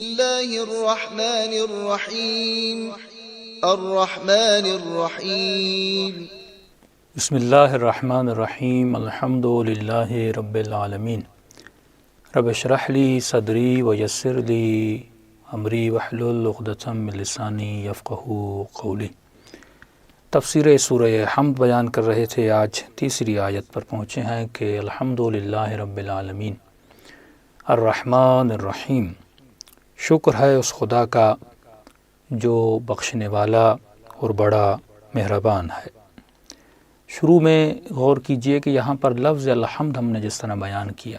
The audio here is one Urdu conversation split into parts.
الله الرحمن الرحيم الرحمن الرحيم بسم اللہ الرحمن الرحیم الحمد للہ رب العالمین رب اشرح لی صدری ویسر لی امری واحلل عقدۃ من لسانی یفقہوا قولی۔ تفسیر سورہ حمد بیان کر رہے تھے، آج تیسری آیت پر پہنچے ہیں کہ الحمد للہ رب العالمین الرحمن الرحیم، شکر ہے اس خدا کا جو بخشنے والا اور بڑا مہربان ہے۔ شروع میں غور کیجئے کہ یہاں پر لفظ الحمد ہم نے جس طرح بیان کیا،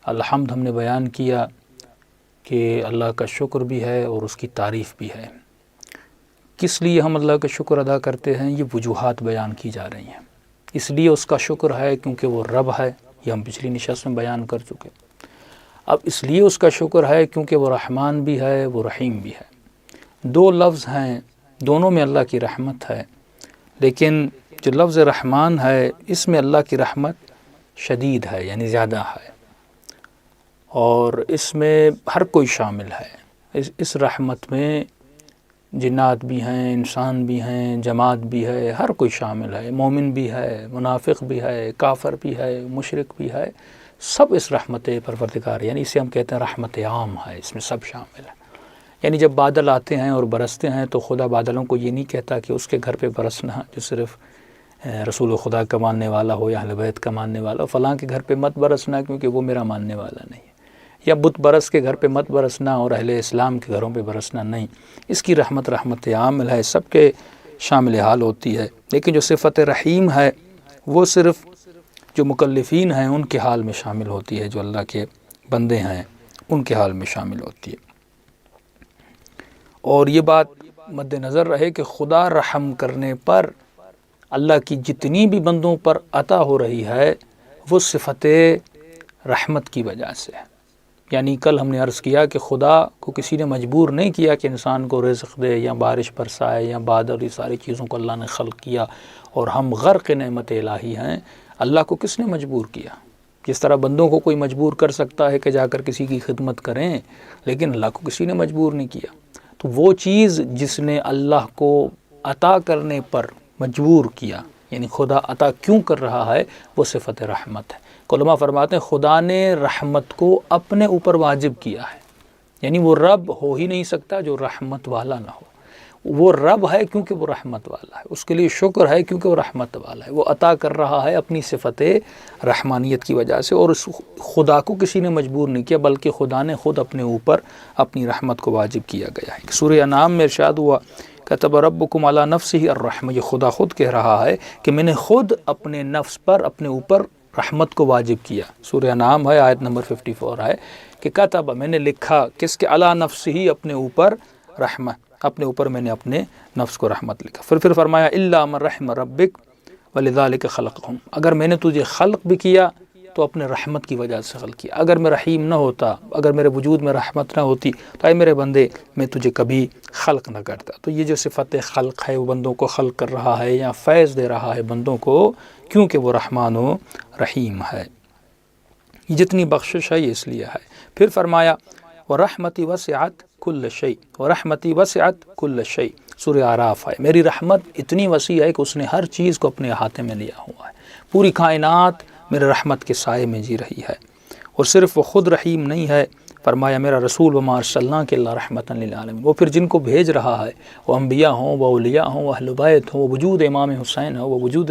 الحمد ہم نے بیان کیا کہ اللہ کا شکر بھی ہے اور اس کی تعریف بھی ہے۔ کس لیے ہم اللہ کا شکر ادا کرتے ہیں؟ یہ وجوہات بیان کی جا رہی ہیں۔ اس لیے اس کا شکر ہے کیونکہ وہ رب ہے، یہ ہم پچھلی نشست میں بیان کر چکے۔ اب اس لیے اس کا شکر ہے کیونکہ وہ رحمان بھی ہے، وہ رحیم بھی ہے۔ دو لفظ ہیں، دونوں میں اللہ کی رحمت ہے، لیکن جو لفظ رحمان ہے اس میں اللہ کی رحمت شدید ہے، یعنی زیادہ ہے، اور اس میں ہر کوئی شامل ہے۔ اس رحمت میں جنات بھی ہیں، انسان بھی ہیں، جماعت بھی ہے، ہر کوئی شامل ہے، مومن بھی ہے، منافق بھی ہے، کافر بھی ہے، مشرک بھی ہے، سب اس رحمت پروردگار، یعنی اسے ہم کہتے ہیں رحمت عام ہے، اس میں سب شامل ہے۔ یعنی جب بادل آتے ہیں اور برستے ہیں تو خدا بادلوں کو یہ نہیں کہتا کہ اس کے گھر پہ برسنا جو صرف رسول خدا کا ماننے والا ہو یا اہل بیت کا ماننے والا ہو، فلاں کے گھر پہ مت برسنا کیونکہ وہ میرا ماننے والا نہیں ہے، یا بت برس کے گھر پہ مت برسنا اور اہل اسلام کے گھروں پہ برسنا نہیں۔ اس کی رحمت رحمت عام ہے، سب کے شامل حال ہوتی ہے۔ لیکن جو صفت رحیم ہے وہ صرف جو مکلفین ہیں ان کے حال میں شامل ہوتی ہے، جو اللہ کے بندے ہیں ان کے حال میں شامل ہوتی ہے۔ اور یہ بات مد نظر رہے کہ خدا رحم کرنے پر اللہ کی جتنی بھی بندوں پر عطا ہو رہی ہے وہ صفت رحمت کی وجہ سے ہے۔ یعنی کل ہم نے عرض کیا کہ خدا کو کسی نے مجبور نہیں کیا کہ انسان کو رزق دے یا بارش برسائے یا بادل، یہ ساری چیزوں کو اللہ نے خلق کیا اور ہم غرق نعمت الہی ہیں۔ اللہ کو کس نے مجبور کیا؟ جس طرح بندوں کو کوئی مجبور کر سکتا ہے کہ جا کر کسی کی خدمت کریں، لیکن اللہ کو کسی نے مجبور نہیں کیا۔ تو وہ چیز جس نے اللہ کو عطا کرنے پر مجبور کیا، یعنی خدا عطا کیوں کر رہا ہے، وہ صفت رحمت ہے۔ علماء فرماتے ہیں خدا نے رحمت کو اپنے اوپر واجب کیا ہے، یعنی وہ رب ہو ہی نہیں سکتا جو رحمت والا نہ ہو۔ وہ رب ہے کیونکہ وہ رحمت والا ہے، اس کے لیے شکر ہے کیونکہ وہ رحمت والا ہے، وہ عطا کر رہا ہے اپنی صفت رحمانیت کی وجہ سے، اور اس خدا کو کسی نے مجبور نہیں کیا بلکہ خدا نے خود اپنے اوپر اپنی رحمت کو واجب کیا گیا ہے۔ سورہ انعام میں ارشاد ہوا کتب ربکم علی نفسہ الرحمہ، یہ خدا خود کہہ رہا ہے کہ میں نے خود اپنے نفس پر اپنے اوپر رحمت کو واجب کیا۔ سورہ انعام ہے، آیت نمبر 54 ہے کہ کتب، میں نے لکھا، کس کے؟ علی نفسہ، اپنے اوپر رحمت، اپنے اوپر میں نے اپنے نفس کو رحمت لکھا۔ پھر فرمایا الا من رحم ربک ولذلک خلقہم، اگر میں نے تجھے خلق بھی کیا تو اپنے رحمت کی وجہ سے خلق کیا۔ اگر میں رحیم نہ ہوتا، اگر میرے وجود میں رحمت نہ ہوتی تو اے میرے بندے میں تجھے کبھی خلق نہ کرتا۔ تو یہ جو صفت خلق ہے وہ بندوں کو خلق کر رہا ہے یا فیض دے رہا ہے بندوں کو، کیونکہ وہ رحمان و رحیم ہے۔ یہ جتنی بخشش ہے یہ اس لیے ہے۔ پھر فرمایا وَرَحْمَتِ وَسِعَتْ كُلَّ شَيْءٍ وَرَحْمَتِ وَسِعَتْ كُلَّ شَيْءٍ، سورہ اعراف ہے۔ میری رحمت اتنی وسیع ہے کہ اس نے ہر چیز کو اپنے احاطے میں لیا ہوا ہے، پوری کائنات میرے رحمت کے سائے میں جی رہی ہے۔ اور صرف وہ خود رحیم نہیں ہے، فرمایا میرا رسول وما ارسلناک الا رحمۃ للعالمین، وہ پھر جن کو بھیج رہا ہے، وہ انبیاء ہوں، وہ اولیاء ہوں، وہ اہل بیت ہوں، وہ وجود امام حسین ہو، وہ وجود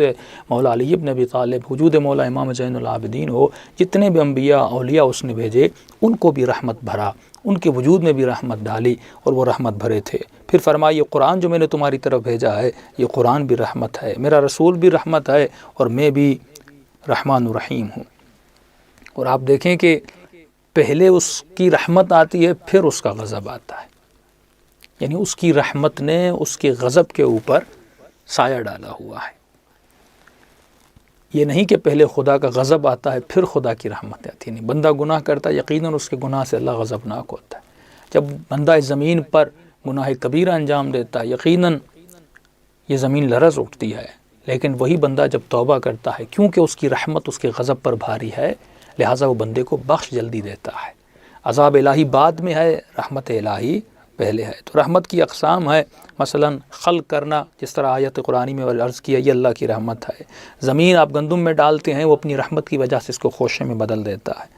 مولا علی ابن ابی طالب، وجود مولا امام زین العابدین ہو، جتنے بھی انبیاء اولیاء اس نے بھیجے ان کو بھی رحمت بھرا، ان کے وجود میں بھی رحمت ڈالی اور وہ رحمت بھرے تھے۔ پھر فرمایا یہ قرآن جو میں نے تمہاری طرف بھیجا ہے یہ قرآن بھی رحمت ہے، میرا رسول بھی رحمت ہے اور میں بھی رحمان الرحیم ہوں۔ اور آپ دیکھیں کہ پہلے اس کی رحمت آتی ہے پھر اس کا غضب آتا ہے، یعنی اس کی رحمت نے اس کے غضب کے اوپر سایہ ڈالا ہوا ہے۔ یہ نہیں کہ پہلے خدا کا غضب آتا ہے پھر خدا کی رحمت آتی ہے، نہیں، بندہ گناہ کرتا ہے یقیناً اس کے گناہ سے اللہ غضبناک ہوتا ہے۔ جب بندہ اس زمین پر گناہ کبیرہ انجام دیتا ہے یقیناً یہ زمین لرز اٹھتی ہے، لیکن وہی بندہ جب توبہ کرتا ہے کیونکہ اس کی رحمت اس کے غضب پر بھاری ہے، لہٰذا وہ بندے کو بخش جلدی دیتا ہے۔ عذاب الہی بعد میں ہے، رحمت الہی پہلے ہے۔ تو رحمت کی اقسام ہے، مثلا خلق کرنا، جس طرح آیت قرآنی میں عرض کیا یہ اللہ کی رحمت ہے۔ زمین آپ گندم میں ڈالتے ہیں، وہ اپنی رحمت کی وجہ سے اس کو خوشے میں بدل دیتا ہے،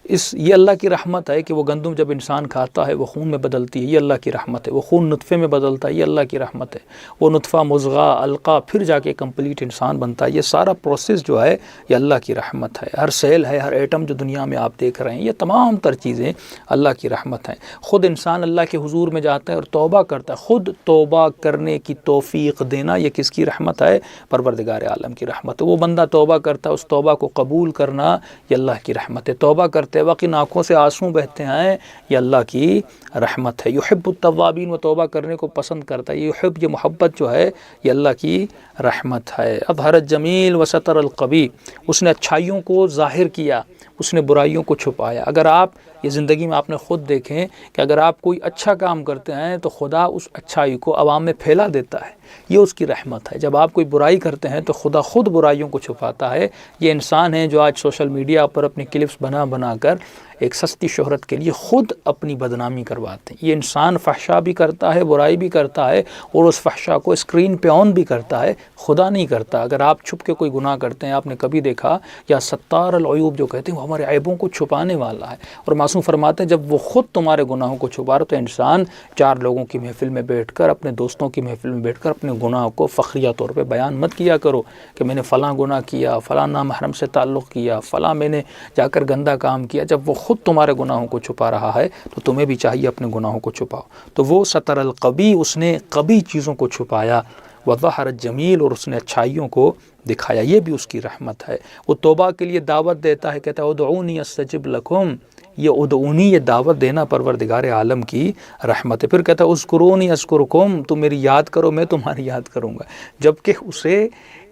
یہ اللہ کی رحمت ہے کہ وہ گندم جب انسان کھاتا ہے وہ خون میں بدلتی ہے، یہ اللہ کی رحمت ہے۔ وہ خون نطفے میں بدلتا ہے، یہ اللہ کی رحمت ہے۔ وہ نطفہ مضغہ علقہ پھر جا کے کمپلیٹ انسان بنتا ہے، یہ سارا پروسیس جو ہے یہ اللہ کی رحمت ہے۔ ہر سیل ہے، ہر ایٹم جو دنیا میں آپ دیکھ رہے ہیں، یہ تمام تر چیزیں اللہ کی رحمت ہیں۔ خود انسان اللہ کے حضور میں جاتا ہے اور توبہ کرتا ہے، خود توبہ کرنے کی توفیق دینا یہ کس کی رحمت ہے؟ پروردگار عالم کی رحمت ہے۔ وہ بندہ توبہ کرتا ہے، اس توبہ کو قبول کرنا یہ اللہ کی رحمت ہے۔ توبہ کرتے وقت ان آنکھوں سے آنسو بہتے ہیں، یہ اللہ کی رحمت ہے۔ یحب التوابین، وہ توبہ کرنے کو پسند کرتا ہے، یہ یحب، یہ محبت جو ہے یہ اللہ کی رحمت ہے۔ اظہر الجمیل وستر القبیح، اس نے اچھائیوں کو ظاہر کیا، اس نے برائیوں کو چھپایا۔ اگر آپ یہ زندگی میں آپ نے خود دیکھیں کہ اگر آپ کوئی اچھا کام کرتے ہیں تو خدا اس اچھائی کو عوام میں پھیلا دیتا ہے، یہ اس کی رحمت ہے۔ جب آپ کوئی برائی کرتے ہیں تو خدا خود برائیوں کو چھپاتا ہے۔ یہ انسان ہیں جو آج سوشل میڈیا پر اپنی کلپس بنا کر ایک سستی شہرت کے لیے خود اپنی بدنامی کرواتے ہیں۔ یہ انسان فحشا بھی کرتا ہے، برائی بھی کرتا ہے، اور اس فحشا کو اسکرین پہ آن بھی کرتا ہے، خدا نہیں کرتا۔ اگر آپ چھپ کے کوئی گناہ کرتے ہیں، آپ نے کبھی دیکھا یا ستار العیوب جو کہتے ہیں وہ ہمارے عیبوں کو چھپانے والا ہے، اور معصوم فرماتے ہیں جب وہ خود تمہارے گناہوں کو چھپا رہا تو انسان چار لوگوں کی محفل میں بیٹھ کر، اپنے دوستوں کی محفل میں بیٹھ کر اپنے گناہ کو فخریہ طور پہ بیان مت کیا کرو کہ میں نے فلاں گناہ کیا، فلاں نامحرم سے تعلق کیا، فلاں میں نے جا کر گندا کام کیا۔ جب وہ خود تمہارے گناہوں کو چھپا رہا ہے تو تمہیں بھی چاہیے اپنے گناہوں کو چھپاؤ۔ تو وہ ستر القبیح، اس نے قبیح چیزوں کو چھپایا، وظہر الجمیل، اور اس نے اچھائیوں کو دکھایا، یہ بھی اس کی رحمت ہے۔ وہ توبہ کے لیے دعوت دیتا ہے، کہتا ہے ادعونی استجب لکم، یہ ادعونی، یہ دعوت دینا پروردگار عالم کی رحمت ہے۔ پھر کہتا ہے اذکرونی اذکرکم، تم میری یاد کرو میں تمہاری یاد کروں گا، جبکہ اسے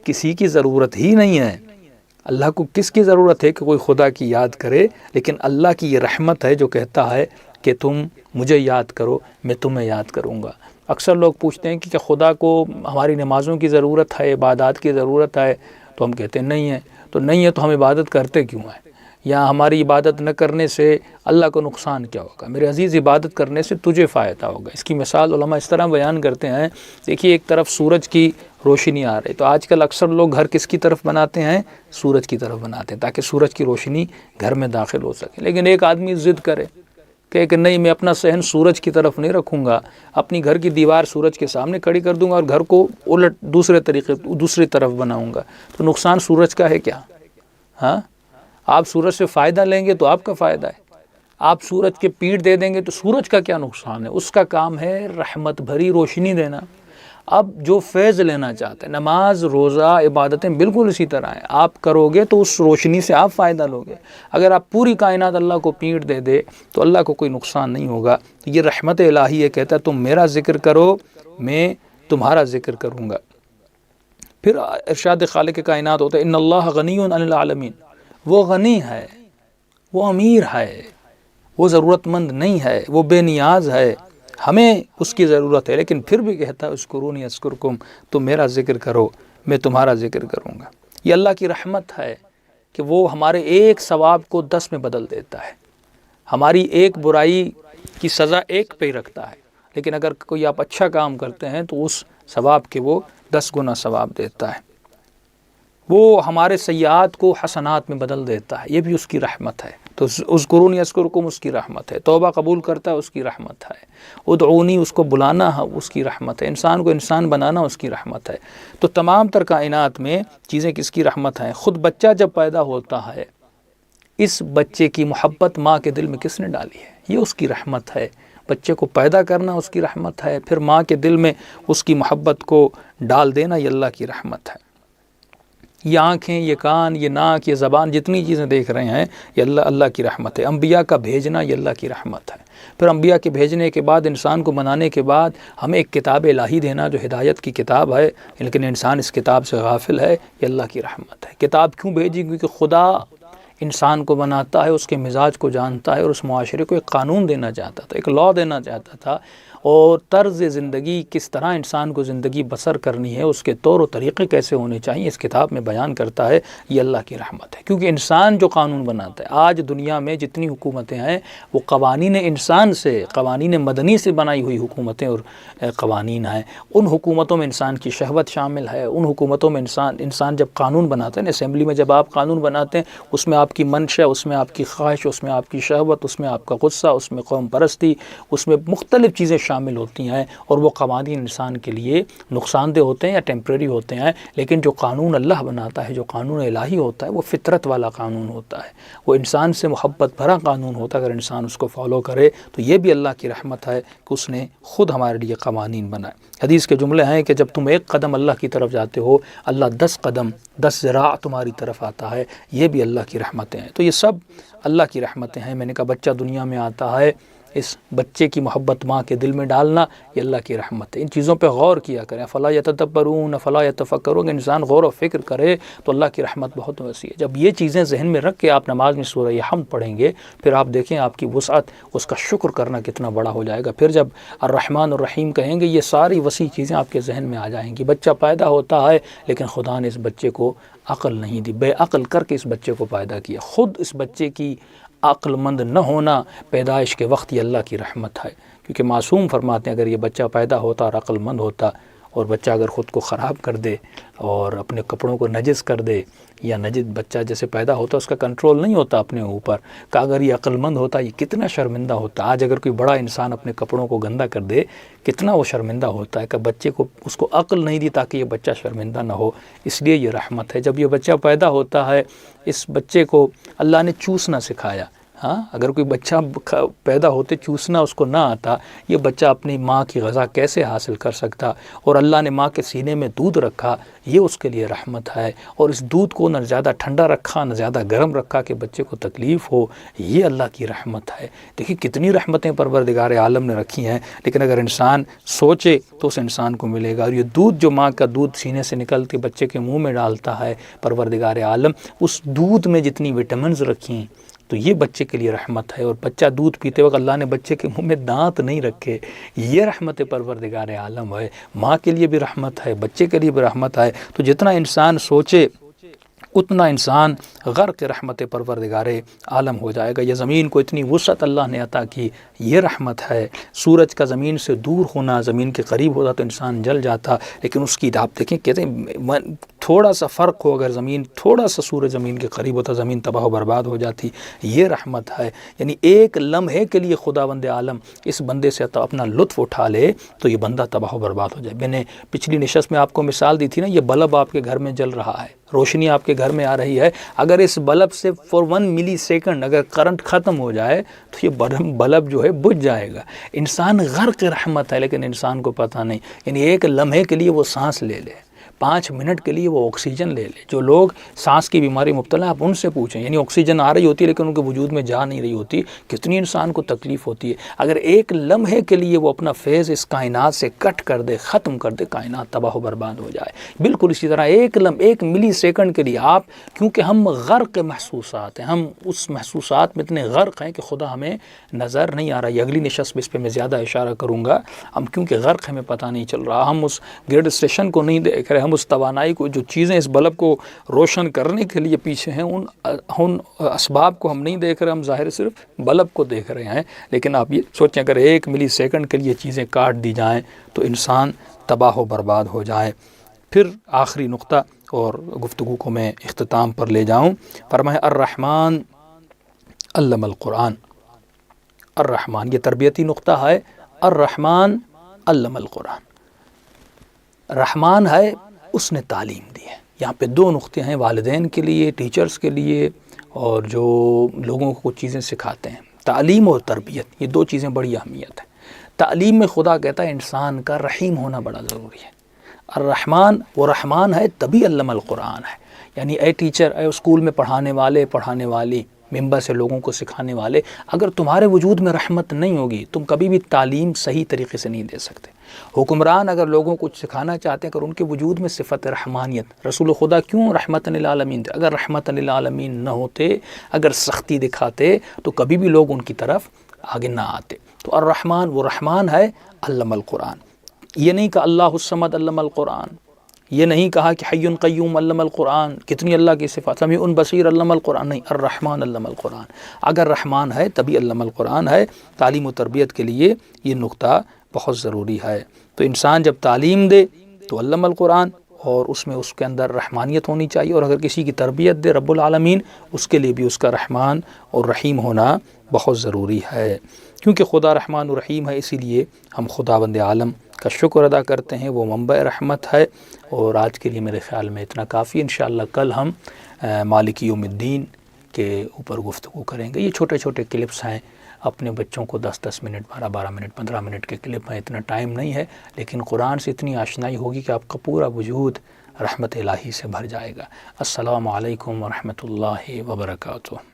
کسی کی ضرورت ہی نہیں ہے۔ اللہ کو کس کی ضرورت ہے کہ کوئی خدا کی یاد کرے؟ لیکن اللہ کی یہ رحمت ہے جو کہتا ہے کہ تم مجھے یاد کرو میں تمہیں یاد کروں گا۔ اکثر لوگ پوچھتے ہیں کہ کیا خدا کو ہماری نمازوں کی ضرورت ہے، عبادات کی ضرورت ہے؟ تو ہم کہتے ہیں نہیں ہے۔ تو نہیں ہے تو ہم عبادت کرتے کیوں ہیں؟ یا ہماری عبادت نہ کرنے سے اللہ کو نقصان کیا ہوگا؟ میرے عزیز، عبادت کرنے سے تجھے فائدہ ہوگا۔ اس کی مثال علماء اس طرح بیان کرتے ہیں، دیکھیے ایک طرف سورج کی روشنی آ رہی، تو آج کل اکثر لوگ گھر کس کی طرف بناتے ہیں؟ سورج کی طرف بناتے ہیں تاکہ سورج کی روشنی گھر میں داخل ہو سکے۔ لیکن ایک آدمی ضد کرے کہ نہیں، میں اپنا صحن سورج کی طرف نہیں رکھوں گا، اپنی گھر کی دیوار سورج کے سامنے کھڑی کر دوں گا اور گھر کو الٹ دوسری طرف بناؤں گا، تو نقصان سورج کا ہے کیا؟ ہاں، آپ سورج سے فائدہ لیں گے تو آپ کا فائدہ ہے، آپ سورج کے پیٹ دے دیں گے تو سورج کا کیا نقصان ہے؟ اس کا کام ہے رحمت بھری روشنی دینا۔ اب جو فیض لینا چاہتے ہیں، نماز، روزہ، عبادتیں بالکل اسی طرح ہیں، آپ کرو گے تو اس روشنی سے آپ فائدہ لو گے۔ اگر آپ پوری کائنات اللہ کو پیٹ دے دے تو اللہ کو کوئی نقصان نہیں ہوگا۔ یہ رحمت الہی ہے، کہتا ہے تم میرا ذکر کرو میں تمہارا ذکر کروں گا۔ پھر ارشاد خالق کائنات ہوتا ہے ان اللہ غنی عن العالمین، وہ غنی ہے، وہ امیر ہے، وہ ضرورت مند نہیں ہے، وہ بے نیاز ہے، ہمیں اس کی ضرورت ہے، لیکن پھر بھی کہتا ہے اذکرونی اذکرکم، تم میرا ذکر کرو میں تمہارا ذکر کروں گا۔ یہ اللہ کی رحمت ہے کہ وہ ہمارے ایک ثواب کو 10 میں بدل دیتا ہے، ہماری ایک برائی کی سزا ایک پہ ہی رکھتا ہے، لیکن اگر کوئی آپ اچھا کام کرتے ہیں تو اس ثواب کے وہ 10 گنا ثواب دیتا ہے۔ وہ ہمارے سیئات کو حسنات میں بدل دیتا ہے، یہ بھی اس کی رحمت ہے۔ تو اذکرونی اذکرکم اس کی رحمت ہے، توبہ قبول کرتا ہے اس کی رحمت ہے، ادعونی اس کو بلانا ہے اس کی رحمت ہے، انسان کو انسان بنانا اس کی رحمت ہے۔ تو تمام تر کائنات میں چیزیں کس کی رحمت ہیں؟ خود بچہ جب پیدا ہوتا ہے، اس بچے کی محبت ماں کے دل میں کس نے ڈالی ہے؟ یہ اس کی رحمت ہے۔ بچے کو پیدا کرنا اس کی رحمت ہے، پھر ماں کے دل میں اس کی محبت کو ڈال دینا یہ اللہ کی رحمت ہے۔ یہ آنکھیں، یہ کان، یہ ناک، یہ زبان، جتنی چیزیں دیکھ رہے ہیں یہ اللہ کی رحمت ہے۔ انبیاء کا بھیجنا یہ اللہ کی رحمت ہے۔ پھر انبیاء کے بھیجنے کے بعد، انسان کو بنانے کے بعد ہمیں ایک کتاب الہی دینا جو ہدایت کی کتاب ہے، لیکن انسان اس کتاب سے غافل ہے، یہ اللہ کی رحمت ہے۔ کتاب کیوں بھیجی؟ کیونکہ خدا انسان کو بناتا ہے، اس کے مزاج کو جانتا ہے اور اس معاشرے کو ایک قانون دینا چاہتا تھا، ایک لا دینا چاہتا تھا، اور طرز زندگی کس طرح انسان کو زندگی بسر کرنی ہے، اس کے طور و طریقے کیسے ہونے چاہیے، اس کتاب میں بیان کرتا ہے۔ یہ اللہ کی رحمت ہے، کیونکہ انسان جو قانون بناتا ہے۔ آج دنیا میں جتنی حکومتیں ہیں وہ قوانین انسان سے، قوانین مدنی سے بنائی ہوئی حکومتیں اور قوانین ہیں۔ ان حکومتوں میں انسان کی شہوت شامل ہے، ان حکومتوں میں انسان جب قانون بناتا ہے، اسمبلی میں جب آپ قانون بناتے ہیں، اس میں آپ کی منشا، اس میں آپ کی خواہش، اس میں آپ کی شہوت، اس میں آپ کا غصہ، اس میں قوم پرستی، اس میں مختلف چیزیں شامل ہوتی ہیں، اور وہ قوانین انسان کے لیے نقصان دہ ہوتے ہیں یا ٹیمپریری ہوتے ہیں۔ لیکن جو قانون اللہ بناتا ہے، جو قانون الہی ہوتا ہے، وہ فطرت والا قانون ہوتا ہے، وہ انسان سے محبت بھرا قانون ہوتا ہے۔ اگر انسان اس کو فالو کرے تو یہ بھی اللہ کی رحمت ہے کہ اس نے خود ہمارے لیے قوانین بنائے۔ حدیث کے جملے ہیں کہ جب تم ایک قدم اللہ کی طرف جاتے ہو، اللہ 10 قدم 10 ذراع تمہاری طرف آتا ہے۔ یہ بھی اللہ کی رحمتیں ہیں۔ تو یہ سب اللہ کی رحمتیں ہیں۔ میں نے کہا بچہ دنیا میں آتا ہے، اس بچے کی محبت ماں کے دل میں ڈالنا، یہ اللہ کی رحمت ہے۔ ان چیزوں پہ غور کیا کریں۔ فلا یتدبرون فلا یتفکرون، انسان غور و فکر کرے تو اللہ کی رحمت بہت وسیع ہے۔ جب یہ چیزیں ذہن میں رکھ کے آپ نماز میں سورہ حمد پڑھیں گے، پھر آپ دیکھیں آپ کی وسعت، اس کا شکر کرنا کتنا بڑا ہو جائے گا۔ پھر جب الرحمن الرحیم کہیں گے، یہ ساری وسیع چیزیں آپ کے ذہن میں آ جائیں گی۔ بچہ پیدا ہوتا ہے لیکن خدا نے اس بچے کو عقل نہیں دی، بے عقل کر کے اس بچے کو پیدا کیا۔ خود اس بچے کی عقل مند نہ ہونا پیدائش کے وقت یہ اللہ کی رحمت ہے، کیونکہ معصوم فرماتے ہیں اگر یہ بچہ پیدا ہوتا اور عقل مند ہوتا، اور بچہ اگر خود کو خراب کر دے اور اپنے کپڑوں کو نجس کر دے، یا نجس بچہ جیسے پیدا ہوتا اس کا کنٹرول نہیں ہوتا اپنے اوپر، کہ اگر یہ عقل مند ہوتا یہ کتنا شرمندہ ہوتا۔ آج اگر کوئی بڑا انسان اپنے کپڑوں کو گندا کر دے کتنا وہ شرمندہ ہوتا ہے، کہ بچے کو اس کو عقل نہیں دی تاکہ یہ بچہ شرمندہ نہ ہو۔ اس لیے یہ رحمت ہے۔ جب یہ بچہ پیدا ہوتا ہے، اس بچے کو اللہ نے چوسنا سکھایا۔ ہاں، اگر کوئی بچہ پیدا ہوتے چوسنا اس کو نہ آتا، یہ بچہ اپنی ماں کی غذا کیسے حاصل کر سکتا؟ اور اللہ نے ماں کے سینے میں دودھ رکھا، یہ اس کے لیے رحمت ہے۔ اور اس دودھ کو نہ زیادہ ٹھنڈا رکھا نہ زیادہ گرم رکھا کہ بچے کو تکلیف ہو، یہ اللہ کی رحمت ہے۔ دیکھیں کتنی رحمتیں پروردگار عالم نے رکھی ہیں، لیکن اگر انسان سوچے تو اس انسان کو ملے گا۔ اور یہ دودھ جو ماں کا دودھ سینے سے نکل کے بچے کے منہ میں ڈالتا ہے پروردگار عالم، اس دودھ میں جتنی وٹامنز رکھی ہیں تو یہ بچے کے لیے رحمت ہے۔ اور بچہ دودھ پیتے وقت اللہ نے بچے کے منہ میں دانت نہیں رکھے، یہ رحمت پروردگار عالم ہے۔ ماں کے لیے بھی رحمت ہے، بچے کے لیے بھی رحمت ہے۔ تو جتنا انسان سوچے اتنا انسان غرق رحمت پروردگار عالم ہو جائے گا۔ یہ زمین کو اتنی وسعت اللہ نے عطا کی، یہ رحمت ہے۔ سورج کا زمین سے دور ہونا، زمین کے قریب ہوتا تو انسان جل جاتا، لیکن اس کی آپ دیکھیں کہتے ہیں تھوڑا سا فرق ہو، اگر زمین تھوڑا سا سورج زمین کے قریب ہوتا زمین تباہ و برباد ہو جاتی، یہ رحمت ہے۔ یعنی ایک لمحے کے لیے خداوند عالم اس بندے سے اپنا لطف اٹھا لے تو یہ بندہ تباہ و برباد ہو جائے۔ میں نے پچھلی نشست میں آپ کو مثال دی تھی نا، یہ بلب آپ کے گھر میں جل رہا ہے، روشنی آپ کے گھر میں آ رہی ہے، اگر اس بلب سے فور 1 ملی سیکنڈ اگر کرنٹ ختم ہو جائے تو یہ بلب جو ہے بجھ جائے گا۔ انسان غرق رحمت ہے، لیکن انسان کو پتہ نہیں۔ یعنی ایک لمحے کے لیے وہ سانس لے لے، 5 منٹ کے لیے وہ آکسیجن لے لے۔ جو لوگ سانس کی بیماری مبتلا ہیں آپ ان سے پوچھیں، یعنی آکسیجن آ رہی ہوتی ہے لیکن ان کے وجود میں جا نہیں رہی ہوتی، کتنی انسان کو تکلیف ہوتی ہے۔ اگر ایک لمحے کے لیے وہ اپنا فیض اس کائنات سے کٹ کر دے، ختم کر دے، کائنات تباہ و برباد ہو جائے۔ بالکل اسی طرح ایک ملی سیکنڈ کے لیے آپ، کیونکہ ہم غرق محسوسات ہیں، ہم اس محسوسات میں اتنے غرق ہیں کہ خدا ہمیں نظر نہیں آ رہا۔ یہ اگلی نشست میں اس پہ میں زیادہ اشارہ کروں گا۔ ہم کیونکہ غرق ہمیں پتہ نہیں چل رہا، ہم اس گریڈ اسٹیشن کو نہیں دیکھ رہے، ہم اس توانائی کو، جو چیزیں اس بلب کو روشن کرنے کے لیے پیچھے ہیں، ان اسباب کو ہم نہیں دیکھ رہے، ہم ظاہر صرف بلب کو دیکھ رہے ہیں۔ لیکن آپ یہ سوچیں اگر 1 ملی سیکنڈ کے لیے چیزیں کاٹ دی جائیں تو انسان تباہ و برباد ہو جائے۔ پھر آخری نقطہ اور گفتگو کو میں اختتام پر لے جاؤں، فرمائے الرحمن علم القرآن۔ الرحمن یہ تربیتی نقطہ ہے، الرحمن علم القرآن۔ رحمان ہے، اس نے تعلیم دی ہے۔ یہاں پہ 2 نقطے ہیں، والدین کے لیے، ٹیچرز کے لیے، اور جو لوگوں کو کچھ چیزیں سکھاتے ہیں۔ تعلیم اور تربیت، یہ 2 چیزیں بڑی اہمیت ہے۔ تعلیم میں خدا کہتا ہے انسان کا رحیم ہونا بڑا ضروری ہے۔ الرحمن وہ رحمان ہے تبھی علم القرآن ہے۔ یعنی اے ٹیچر، اے اسکول میں پڑھانے والے، پڑھانے والی، منبر سے لوگوں کو سکھانے والے، اگر تمہارے وجود میں رحمت نہیں ہوگی تم کبھی بھی تعلیم صحیح طریقے سے نہیں دے سکتے۔ حکمران اگر لوگوں کو کچھ سکھانا چاہتے ہیں، اگر ان کے وجود میں صفت رحمانیت، رسول خدا کیوں رحمت للعالمین تھے، اگر رحمت للعالمین نہ ہوتے، اگر سختی دکھاتے تو کبھی بھی لوگ ان کی طرف آگے نہ آتے۔ تو الرحمن وہ رحمان ہے، علم القرآن۔ یہ نہیں کہ اللہ الصمد علم القرآن، یہ نہیں کہا کہ حی قیوم علم القرآن، کتنی اللہ کی صفات، سمیع بصیر علم القرآن، نہیں، الرحمن علم القرآن۔ اگر رحمان ہے تبھی علم القرآن ہے۔ تعلیم و تربیت کے لیے یہ نقطہ بہت ضروری ہے۔ تو انسان جب تعلیم دے تو علم القرآن، اور اس میں اس کے اندر رحمانیت ہونی چاہیے، اور اگر کسی کی تربیت دے رب العالمین، اس کے لیے بھی اس کا رحمان اور رحیم ہونا بہت ضروری ہے، کیونکہ خدا رحمان و رحیم ہے، اسی لیے ہم خداوند عالم کا شکر ادا کرتے ہیں، وہ منبع رحمت ہے۔ اور آج کے لیے میرے خیال میں اتنا کافی، انشاءاللہ کل ہم مالک یوم الدین کے اوپر گفتگو کریں گے۔ یہ چھوٹے چھوٹے کلپس ہیں، اپنے بچوں کو 10-10 منٹ، 12-12 منٹ، 15 منٹ کے کلپ ہیں، اتنا ٹائم نہیں ہے، لیکن قرآن سے اتنی آشنائی ہوگی کہ آپ کا پورا وجود رحمت الہی سے بھر جائے گا۔ السلام علیکم ورحمۃ اللہ وبرکاتہ۔